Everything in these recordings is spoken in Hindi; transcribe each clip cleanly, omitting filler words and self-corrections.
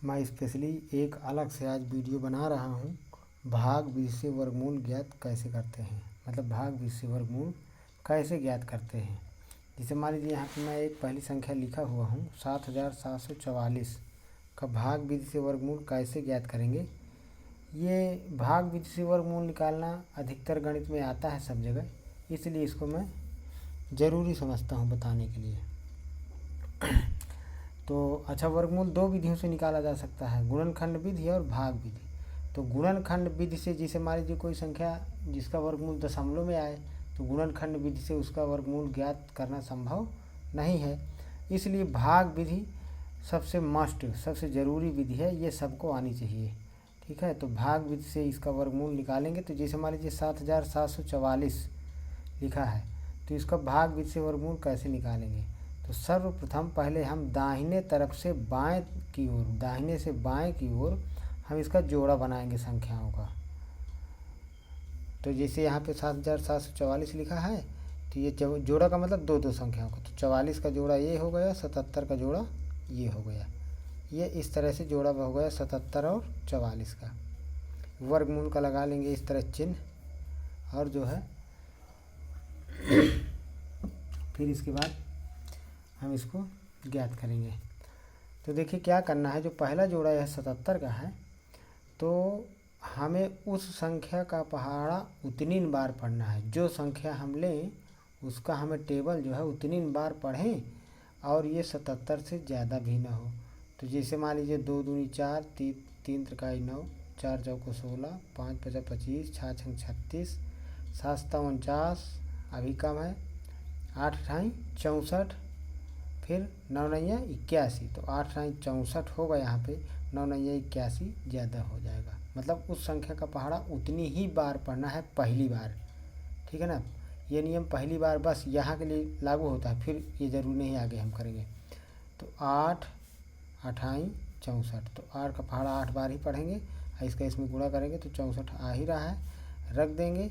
मैं स्पेशली एक अलग से आज वीडियो बना रहा हूँ। भाग विधि से वर्गमूल ज्ञात कैसे करते हैं, मतलब भाग विधि से वर्गमूल कैसे ज्ञात करते हैं। जैसे मान लीजिए यहाँ पे मैं एक पहली संख्या लिखा हुआ हूँ 7744 का भाग विधि से वर्गमूल कैसे ज्ञात करेंगे। ये भाग विधि से वर्गमूल निकालना अधिकतर गणित में आता है सब जगह, इसलिए इसको मैं ज़रूरी समझता हूँ बताने के लिए। तो अच्छा, वर्गमूल दो विधियों से निकाला जा सकता है, गुणनखंड विधि और भाग विधि। तो गुणनखंड विधि से जैसे मान लीजिए कोई संख्या जिसका वर्गमूल दशमलव में आए, तो गुणनखंड विधि से उसका वर्गमूल ज्ञात करना संभव नहीं है, इसलिए भाग विधि सबसे मस्ट, सबसे ज़रूरी विधि है, ये सबको आनी चाहिए। ठीक है, तो भाग विधि से इसका वर्गमूल निकालेंगे। तो जैसे मान लीजिए 7744 लिखा है, तो इसका भाग विधि से वर्गमूल कैसे निकालेंगे। तो सर्वप्रथम पहले हम दाहिने तरफ से बाएं की ओर, दाहिने से बाएं की ओर हम इसका जोड़ा बनाएंगे संख्याओं का। तो जैसे यहाँ पे 7744 लिखा है, तो ये जोड़ा का मतलब दो दो संख्याओं का। तो 44 का जोड़ा ये हो गया, 77 का जोड़ा ये हो गया। ये इस तरह से जोड़ा हो गया 77 और 44 का। वर्गमूल का लगा लेंगे इस तरह चिन्ह, और जो है फिर इसके बाद हम इसको ज्ञात करेंगे। तो देखिए क्या करना है, जो पहला जोड़ा यह 77 का है, तो हमें उस संख्या का पहाड़ा उतनी बार पढ़ना है। जो संख्या हम लें उसका हमें टेबल जो है उतनी बार पढ़ें, और ये 77 से ज़्यादा भी ना हो। तो जैसे मान लीजिए 2 दूनी 4, 3 त्रिकाई 9, 4 चौको 16, 5 पचा 25, 6 छंग 36, 7 सता 49, अभी कम है, 8 अठाई 64, फिर 9 नैया 81। तो 8 अठाई 64 होगा, यहाँ पे 9 नैया 81 ज़्यादा हो जाएगा। मतलब उस संख्या का पहाड़ा उतनी ही बार पढ़ना है पहली बार। ठीक है ना, ये नियम पहली बार बस यहाँ के लिए लागू होता है, फिर ये ज़रूरी नहीं आगे हम करेंगे। तो 8 अठाई 64, तो 8 का पहाड़ा 8 बार ही पढ़ेंगे, इसका इसमें गुणा करेंगे तो 64 आ ही रहा है, रख देंगे।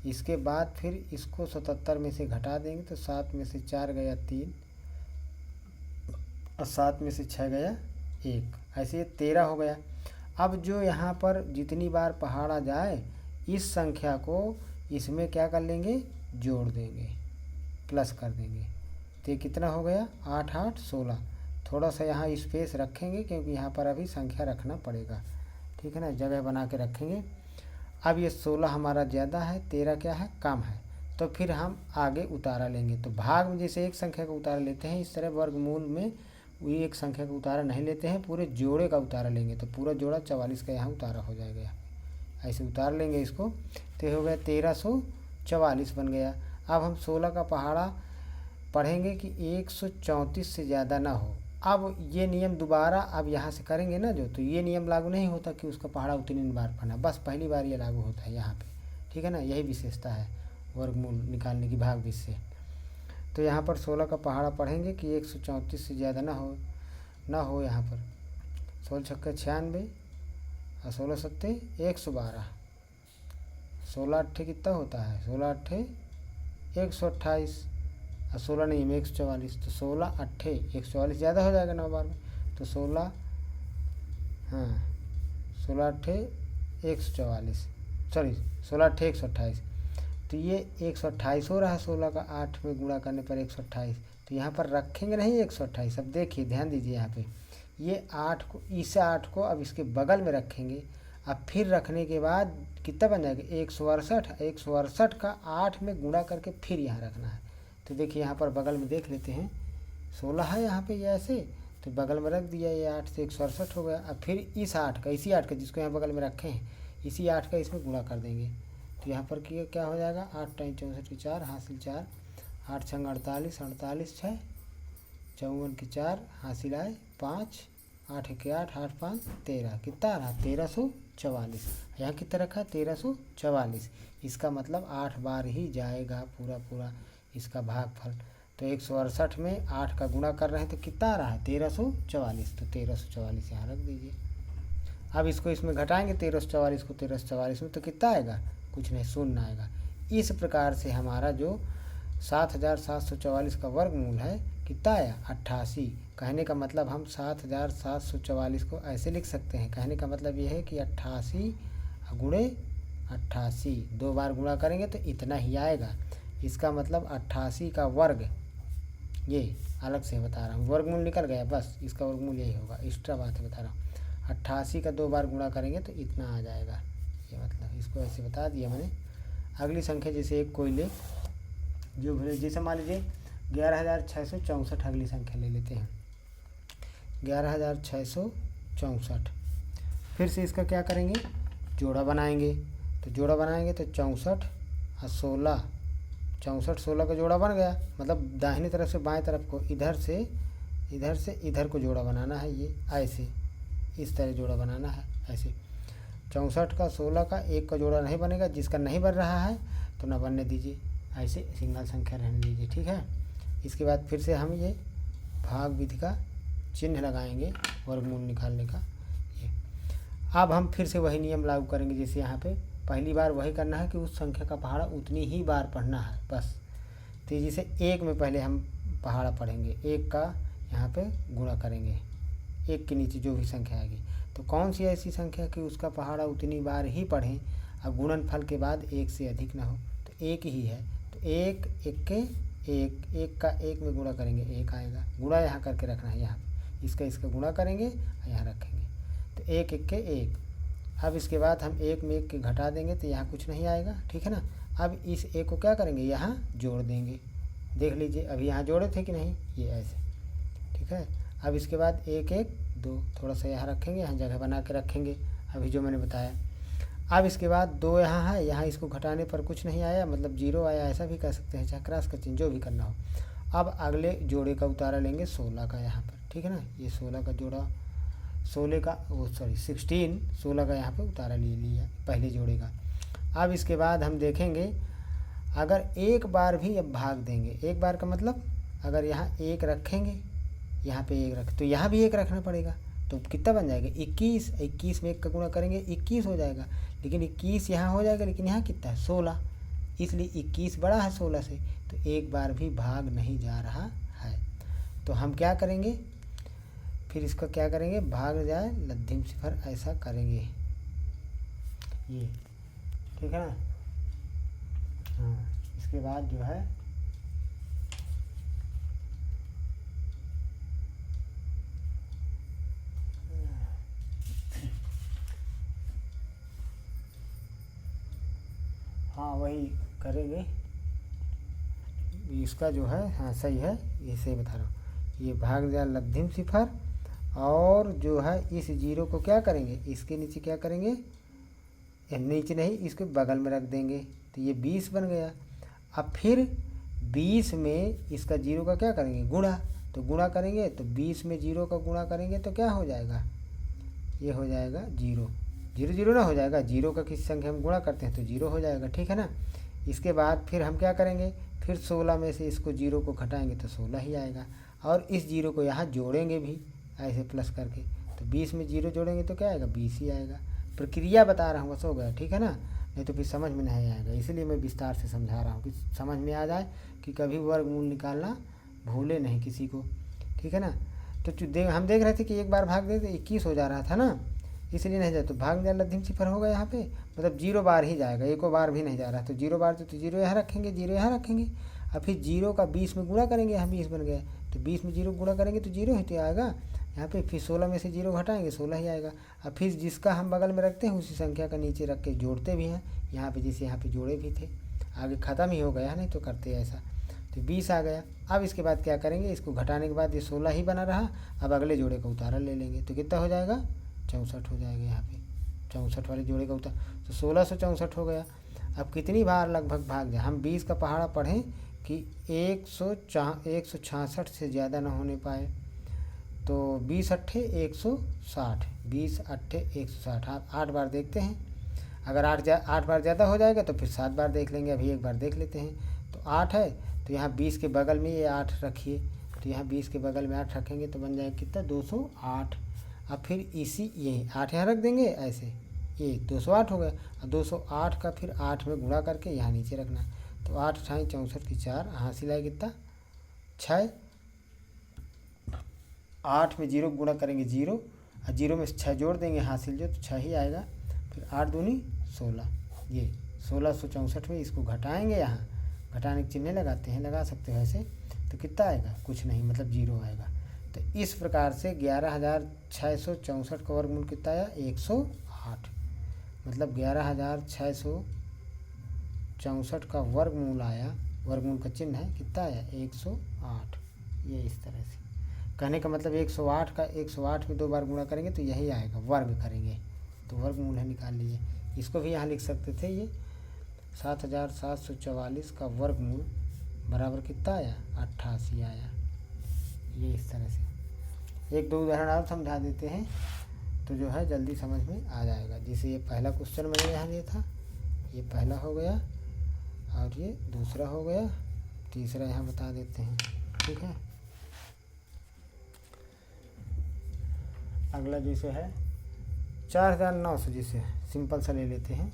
इसके बाद फिर इसको 77 में से घटा देंगे, तो 7 में से 4 गया 3, और 7 में से 6 गया 1, ऐसे ये 13 हो गया। अब जो यहाँ पर जितनी बार पहाड़ा जाए, इस संख्या को इसमें क्या कर लेंगे, जोड़ देंगे, प्लस कर देंगे। तो ये कितना हो गया, 8 8 16। थोड़ा सा यहाँ स्पेस रखेंगे क्योंकि यहाँ पर अभी संख्या रखना पड़ेगा। ठीक है ना, जगह बना के रखेंगे। अब ये 16 हमारा ज़्यादा है, 13 क्या है, कम है, तो फिर हम आगे उतारा लेंगे। तो भाग में जैसे एक संख्या का उतारा लेते हैं, इस तरह वर्गमूल में वही एक संख्या का उतारा नहीं लेते हैं, पूरे जोड़े का उतारा लेंगे। तो पूरा जोड़ा 44 का यहाँ उतारा हो जाएगा, ऐसे उतार लेंगे इसको। तो ये हो गया 1344 बन गया। अब हम 16 का पहाड़ा पढ़ेंगे कि 134 से ज़्यादा ना हो। अब ये नियम दोबारा अब यहाँ से करेंगे ना जो, तो ये नियम लागू नहीं होता कि उसका पहाड़ा उतनी बार पढ़ना, बस पहली बार ये लागू होता है यहाँ पे। ठीक है ना, यही विशेषता है वर्गमूल निकालने की भाग विधि से। तो यहाँ पर 16 का पहाड़ा पढ़ेंगे कि 134 से ज़्यादा ना हो यहाँ पर। 16 छक्के 96 और 16 सत्ते 112, 16 अट्ठे कितना होता है, 16 अट्ठे 128, और 16 नहीं में 144, तो 16 अट्ठे 144 ज़्यादा हो जाएगा 9 बार में। तो 16, हाँ 16 अट्ठे 144, सॉरी 16 अट्ठे 128, तो ये 128 हो रहा है। 16 का 8 में गुणा करने पर 128, तो यहाँ पर रखेंगे नहीं 128। अब देखिए ध्यान दीजिए यहाँ पे, ये 8 को, इस 8 को अब इसके बगल में रखेंगे। अब फिर रखने के बाद कितना बन जाएगा, 168। 168 का 8 में गुणा करके फिर यहाँ रखना है। तो देखिए यहाँ पर बगल में देख लेते हैं, 16 है यहाँ पे ये ऐसे, तो बगल में रख दिया, ये 8 से 168 हो गया। अब फिर इस 8 का, इसी 8 का जिसको यहाँ बगल में रखे हैं, इसी 8 का इसमें गुणा कर देंगे। तो यहाँ पर क्या हो जाएगा, 8 टाइम 64 की 4 हासिल 4, 8 छंग 48, 48 6 54 की 4 हासिल आए 5, 8 के 8, 8 5 13, कितना आ रहा, 1344। यहाँ कितना रखा है, 1344। इसका मतलब 8 बार ही जाएगा पूरा इसका भागफल। तो 168 में 8 का गुणा कर रहे हैं, तो कितना आ रहा है, 1344। तो 1344 यहाँ रख दीजिए। अब इसको इसमें घटाएंगे 1344 को 1344 में, तो कितना आएगा, कुछ नहीं, शून्य आएगा। इस प्रकार से हमारा जो 7744 का वर्गमूल है कि कितना आया 88। कहने का मतलब हम 7744 को ऐसे लिख सकते हैं। कहने का मतलब ये है कि 88 गुणे 88, 2 बार गुणा करेंगे तो इतना ही आएगा। इसका मतलब 88 का वर्ग, ये अलग से बता रहा हूँ, वर्गमूल निकल गया, बस इसका वर्गमूल यही होगा, एक्स्ट्रा बात है बता रहा हूँ। 88 का 2 बार गुणा करेंगे तो इतना आ जाएगा, ये मतलब इसको ऐसे बता दिया मैंने। अगली संख्या जैसे एक कोई ले, जो भले जैसे मान लीजिए 11,664 अगली संख्या ले लेते हैं, 11,664। फिर से इसका क्या करेंगे, जोड़ा बनाएंगे। तो जोड़ा बनाएंगे तो 64 और 16, 64 16 का जोड़ा बन गया, मतलब दाहिनी तरफ से बाएं तरफ को, इधर से इधर को जोड़ा बनाना है, ये ऐसे इस तरह जोड़ा बनाना है ऐसे। 64 का 16 का 1 का जोड़ा नहीं बनेगा, जिसका नहीं बन रहा है तो ना बनने दीजिए, ऐसे सिंगल संख्या रहने दीजिए, ठीक है। इसके बाद फिर से हम ये भाग विधि का चिन्ह लगाएंगे वर्गमूल निकालने का। ये अब हम फिर से वही नियम लागू करेंगे, जैसे यहाँ पे पहली बार वही करना है कि उस संख्या का पहाड़ा उतनी ही बार पढ़ना है बस। तेजी से 1 में पहले हम पहाड़ा पढ़ेंगे, 1 का यहाँ पे गुणा करेंगे, 1 के नीचे जो भी संख्या आएगी। तो कौन सी ऐसी संख्या कि उसका पहाड़ा उतनी बार ही पढ़ें, अब गुणनफल के बाद 1 से अधिक ना हो, तो 1 ही है। तो 1 1 के 1, 1 का 1 में गुणा करेंगे 1 आएगा, गुणा यहाँ करके रखना है, यहाँ इसका गुणा करेंगे और यहाँ रखेंगे, तो 1 1 के 1। अब इसके बाद हम 1 में 1 के घटा देंगे तो यहाँ कुछ नहीं आएगा, ठीक है ना। अब इस 1 को क्या करेंगे, यहाँ जोड़ देंगे, देख लीजिए अभी यहाँ जोड़े थे कि नहीं, ये ऐसे, ठीक है। अब इसके बाद 1 1 2, थोड़ा सा यहाँ रखेंगे, यहाँ जगह बना के रखेंगे अभी जो मैंने बताया। अब इसके बाद 2 यहाँ है, यहाँ इसको घटाने पर कुछ नहीं आया, मतलब 0 आया, ऐसा भी कर सकते हैं, चाहे क्रॉस का चिन्ह जो भी करना हो। अब अगले जोड़े का उतारा लेंगे 16 का यहाँ पर, ठीक है ना। ये 16 का जोड़ा 16 का यहाँ पे उतारा ले लिया पहले जोड़े का। अब इसके बाद हम देखेंगे अगर एक बार भी अब भाग देंगे, एक बार का मतलब अगर यहाँ 1 रखेंगे, यहाँ पे 1 रख, तो यहाँ भी 1 रखना पड़ेगा, तो कितना बन जाएगा 21। 21 में 1 का गुणा करेंगे 21 हो जाएगा, लेकिन 21 यहाँ हो जाएगा, लेकिन यहाँ कितना है 16, इसलिए 21 बड़ा है 16 से, तो एक बार भी भाग नहीं जा रहा है। तो हम क्या करेंगे, फिर इसका क्या करेंगे, भाग जाए लद्धिम सिफर, ऐसा करेंगे ये, ठीक है ना। हाँ, इसके बाद जो है हाँ वही करेंगे, इसका जो है हाँ सही है, ये सही बता रहा हूँ, ये भाग जाए लद्धिम सिफर, और जो है इस 0 को क्या करेंगे, इसके नीचे क्या करेंगे, नीचे नहीं इसके बगल में रख देंगे, तो ये 20 बन गया। अब फिर 20 में इसका 0 का क्या करेंगे, गुणा, तो गुणा करेंगे तो 20 में 0 का गुणा करेंगे तो क्या हो जाएगा, ये हो जाएगा 0 0 0 ना हो जाएगा, 0 का किसी संख्या हम गुणा करते हैं तो 0 हो जाएगा, ठीक है ना। इसके बाद फिर हम क्या करेंगे, फिर 16 में से इसको 0 को घटाएंगे तो 16 ही आएगा, और इस 0 को यहाँ जोड़ेंगे भी ऐसे प्लस करके, तो 20 में 0 जोड़ेंगे तो क्या आएगा 20 ही आएगा। प्रक्रिया बता रहा हूँ बस, हो गया, ठीक है ना, नहीं तो फिर समझ में नहीं आएगा, इसलिए मैं विस्तार से समझा रहा हूँ कि समझ में आ जाए, कि कभी वर्गमूल निकालना भूले नहीं किसी को, ठीक है ना। तो हम देख रहे थे कि एक बार भाग दे तो 21 हो जा रहा था ना, इसलिए नहीं जाए, तो भाग जाए लद्धिम सिफर होगा यहाँ पे, मतलब 0 बार ही जाएगा, 1 बार भी नहीं जा रहा, तो 0 बार तो 0 यहाँ रखेंगे, 0 यहाँ रखेंगे, और फिर 0 का 20 में गुणा करेंगे, यहाँ 20 बन गया, तो 20 में 0 गुणा करेंगे तो 0 ही तो आएगा यहाँ पे, फिर 16 में से 0 घटाएंगे 16 ही आएगा। अब फिर जिसका हम बगल में रखते हैं उसी संख्या का नीचे रख के जोड़ते भी हैं, यहाँ पे जैसे यहाँ पे जोड़े भी थे, आगे ख़त्म ही हो गया, नहीं तो करते ऐसा, तो 20 आ गया। अब इसके बाद क्या करेंगे, इसको घटाने के बाद ये 16 ही बना रहा, अब अगले जोड़े का उतारा ले लेंगे, तो कितना हो जाएगा 64 हो जाएगा, यहाँ पे 64 वाले जोड़े का उतार, तो 1664 हो गया। अब कितनी बार लगभग भाग जाए, हम 20 का पहाड़ा पढ़ें कि 166 से ज़्यादा ना होने पाए, तो 20 अट्ठे 160, 20 अट्ठे 160, 8 बार देखते हैं, अगर 8 बार ज़्यादा हो जाएगा तो फिर 7 बार देख लेंगे, अभी एक बार देख लेते हैं। तो 8 है तो यहाँ 20 के बगल में ये 8 रखिए, तो यहाँ 20 के बगल में 8 रखेंगे तो बन जाएगा कितना 208। अब फिर इसी यही 8 यहाँ रख देंगे ऐसे, ये 208 हो गया, और 208 का फिर 8 में गुणा करके यहाँ नीचे रखना, तो 8 × 64 की 4, हासिल आए कितना 6, 8 में 0 गुणा करेंगे 0 और 0 में 6 जोड़ देंगे हासिल जो, तो 6 ही आएगा। फिर 8 दूनी 16, ये 1664 में इसको घटाएंगे, यहाँ घटाने के चिन्ह लगाते हैं, लगा सकते हो ऐसे, तो कितना आएगा, कुछ नहीं, मतलब 0 आएगा। तो इस प्रकार से 11,664 का वर्गमूल कितना आया, 108। मतलब 11,664 का वर्गमूल आया, वर्गमूल का चिन्ह है, कितना आया, 108। ये इस तरह से कहने का मतलब 108 का 108 में 2 बार गुणा करेंगे तो यही आएगा, वर्ग करेंगे तो वर्गमूल है, निकाल लीजिए। इसको भी यहाँ लिख सकते थे, ये 7,744 का वर्गमूल बराबर कितना आया, 88 आया। ये इस तरह से 1-2 उदाहरण और समझा देते हैं तो जो है जल्दी समझ में आ जाएगा। जैसे ये पहला क्वेश्चन मैंने यहाँ दिया था, ये पहला हो गया और ये दूसरा हो गया, तीसरा यहाँ बता देते हैं, ठीक है। अगला जैसे है 4,900, जिसे सिंपल सा ले लेते हैं,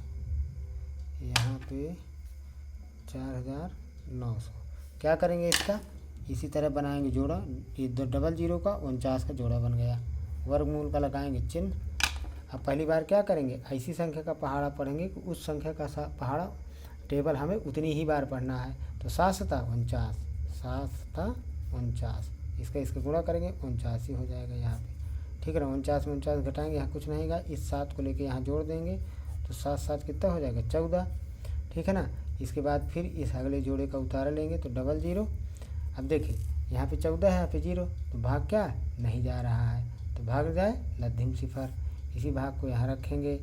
यहाँ पे 4,900 क्या करेंगे, इसका इसी तरह बनाएंगे जोड़ा, ये 00 का 49 का जोड़ा बन गया, वर्गमूल का लगाएंगे चिन्ह। अब पहली बार क्या करेंगे, ऐसी संख्या का पहाड़ा पढ़ेंगे कि उस संख्या का पहाड़ा टेबल हमें उतनी ही बार पढ़ना है। तो 7×7 49, इसका गुणा करेंगे 49 ही हो जाएगा यहाँ पे, ठीक है ना। 49 में 49 घटाएंगे, यहाँ कुछ नहीं होगा, इस 7 को लेके यहाँ जोड़ देंगे तो 7×7 कितना हो जाएगा, 14, ठीक है ना। इसके बाद फिर इस अगले जोड़े का उतारा लेंगे तो 00। अब देखिए यहाँ पे 14 है, यहाँ पे 0, तो भाग क्या नहीं जा रहा है, तो भाग जाए लद्धिम सिफर, इसी भाग को यहाँ रखेंगे,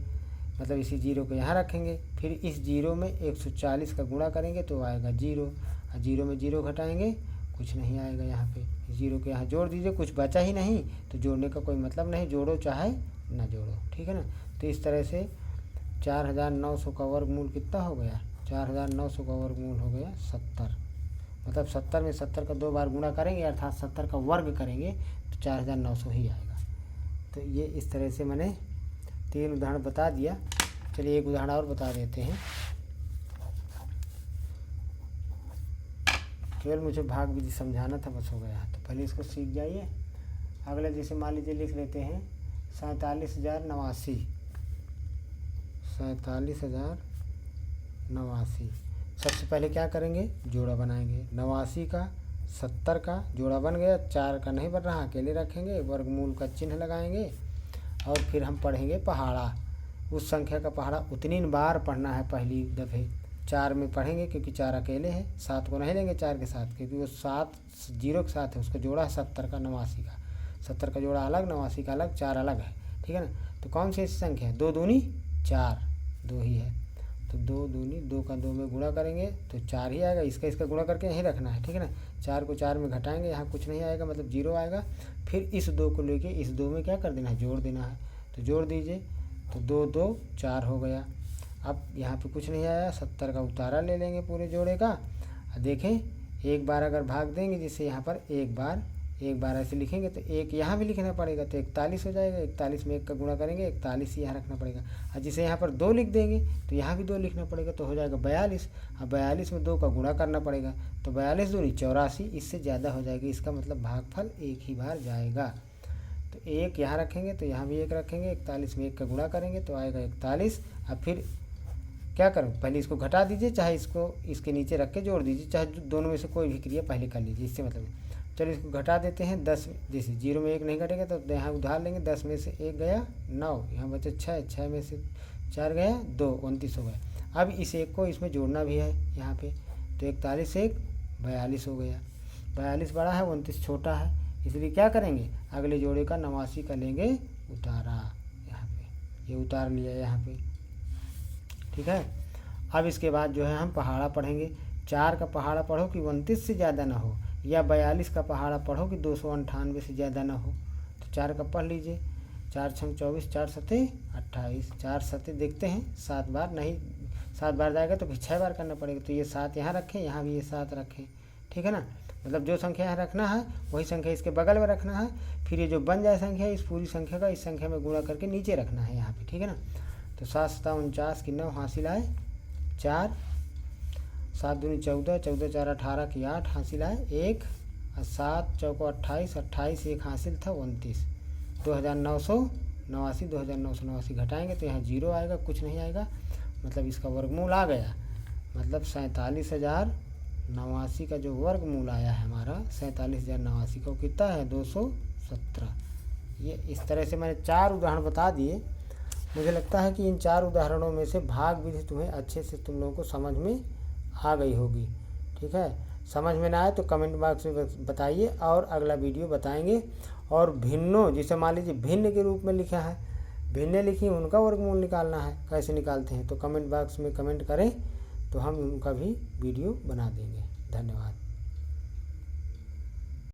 मतलब इसी 0 को यहाँ रखेंगे। फिर इस 0 में 140 का गुणा करेंगे तो आएगा 0, और 0 में 0 घटाएंगे कुछ नहीं आएगा, यहाँ पे 0 को यहाँ जोड़ दीजिए, कुछ बचा ही नहीं तो जोड़ने का कोई मतलब नहीं, जोड़ो चाहे ना जोड़ो, ठीक है ना। तो इस तरह से 4,900 का वर्गमूल कितना हो गया, 4,900 का वर्गमूल हो गया 70। मतलब 70 में 70 का 2 बार गुणा करेंगे, अर्थात 70 का वर्ग करेंगे तो 4,900 ही आएगा। तो ये इस तरह से मैंने 3 उदाहरण बता दिया। चलिए एक उदाहरण और बता देते हैं, केवल मुझे भाग विधि समझाना था, बस हो गया। तो पहले इसको सीख जाइए। अगले जैसे मान लीजिए लिख लेते हैं 47,089, 47,089। सबसे पहले क्या करेंगे, जोड़ा बनाएंगे, 89 का 70 का जोड़ा बन गया, 4 का नहीं बन रहा, अकेले रखेंगे, वर्गमूल का चिन्ह लगाएंगे और फिर हम पढ़ेंगे पहाड़ा। उस संख्या का पहाड़ा उतनी बार पढ़ना है, पहली दफ़े 4 में पढ़ेंगे क्योंकि 4 अकेले है, 7 को नहीं लेंगे 4 के साथ, क्योंकि वो 7 0 के साथ है, उसका जोड़ा है 70 का 89 का, 70 का जोड़ा अलग, 89 का अलग, 4 अलग है, ठीक है ना। तो कौन सी ऐसी संख्या है, 2 दूनी 4, 2 ही है, तो 2 दूनी 2 का 2 में गुणा करेंगे तो 4 ही आएगा, इसका गुणा करके यहीं रखना है, ठीक है ना। 4 को 4 में घटाएंगे, यहाँ कुछ नहीं आएगा, मतलब 0 आएगा। फिर इस 2 को लेके इस 2 में क्या कर देना है, जोड़ देना है, तो जोड़ दीजिए, तो 2 2 4 हो गया। अब यहाँ पे कुछ नहीं आया, 70 का उतारा ले लेंगे पूरे जोड़े का। देखें एक बार अगर भाग देंगे, जिससे यहाँ पर एक बार ऐसे लिखेंगे तो एक यहाँ भी लिखना पड़ेगा, तो 41 हो जाएगा। 41 में 1 का गुणा करेंगे, 41 यहाँ रखना पड़ेगा। और जिसे यहाँ पर 2 लिख देंगे तो यहाँ भी 2 लिखना पड़ेगा, तो हो जाएगा 42। अब 42 में 2 का गुणा करना पड़ेगा, तो 42 दूनी 84, इससे ज़्यादा हो जाएगी, इसका मतलब भागफल एक ही बार जाएगा। तो 1 यहाँ रखेंगे तो यहाँ भी 1 रखेंगे, 41 में 1 का गुणा करेंगे तो आएगा 41। अब फिर क्या करूँ, पहले इसको घटा दीजिए, चाहे इसको इसके नीचे रख के जोड़ दीजिए, चाहे दोनों में से कोई भी क्रिया पहले कर लीजिए, इससे मतलब। चलिए इसको घटा देते हैं, 10 जैसे 0 में 1 नहीं घटेगा तो यहाँ उधार लेंगे, 10 में से 1 गया 9, यहाँ बचे 6 में से 4 गया 2, 29 हो गया। अब इस 1 को इसमें जोड़ना भी है यहाँ पे, तो 41 1 42 हो गया। 42 बड़ा है, 29 छोटा है, इसलिए क्या करेंगे, अगले जोड़े का 89 का लेंगे उतारा, यहाँ पे ये उतार लिया यहाँ पे, ठीक है। अब इसके बाद जो है हम पहाड़ा पढ़ेंगे। 4 का पहाड़ा पढ़ो कि 29 से ज़्यादा ना हो, या 42 का पहाड़ा पढ़ो कि 298 से ज़्यादा ना हो। तो 4 का पढ़ लीजिए, 4 6 24, 4 7 28, 4 7 देखते हैं 7 बार नहीं, 7 बार जाएगा तो फिर 6 बार करना पड़ेगा, तो ये 7 यहाँ रखें, यहाँ भी ये 7 रखें, ठीक है ना। मतलब जो संख्या यहाँ रखना है वही संख्या इसके बगल में रखना है, फिर ये जो बन जाए संख्या इस पूरी संख्या का इस संख्या में गुणा करके नीचे रखना है यहाँ पे, ठीक है ना। तो 7 7 49 की 9 हासिल आए 4, 7 दूनी 14, 14 4 18 की 8 हासिल आए 1, और 7 चौको 28, 28 एक हासिल था 29, 2989, 2989 घटाएंगे तो यहाँ 0 आएगा, कुछ नहीं आएगा, मतलब इसका वर्गमूल आ गया। मतलब 47,089 का जो वर्गमूल आया है हमारा 47,089 का, वो कितना है 217। ये इस तरह से मैंने 4 उदाहरण बता दिए। मुझे लगता है कि इन 4 उदाहरणों में से भाग विधि तुम्हें अच्छे से तुम लोगों को समझ में आ गई होगी। ठीक है, समझ में ना आए तो कमेंट बॉक्स में बताइए और अगला वीडियो बताएंगे। और भिन्नों, जिसे मान लीजिए भिन्न के रूप में लिखा है, भिन्न लिखी, उनका वर्गमूल निकालना है, कैसे निकालते हैं तो कमेंट बॉक्स में कमेंट करें तो हम उनका भी वीडियो बना देंगे। धन्यवाद।